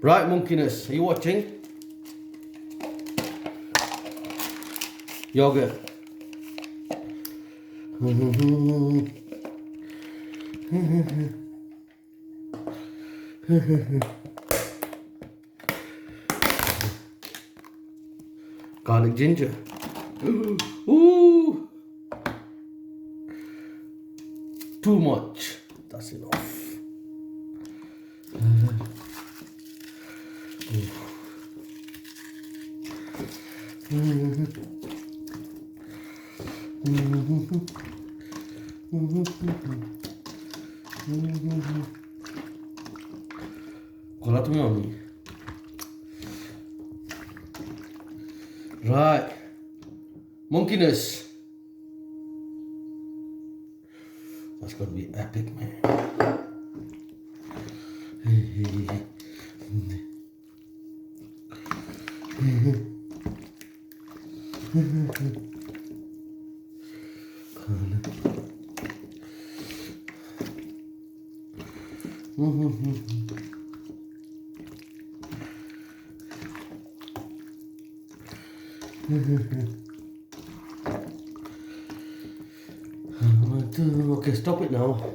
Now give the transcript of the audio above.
Right, monkeyness, are you watching? Yogurt. Garlic ginger. Ooh. Too much. That's enough. Guardate mommy. Right. Monkeyness. That's gonna be epic, man. Okay, stop it now.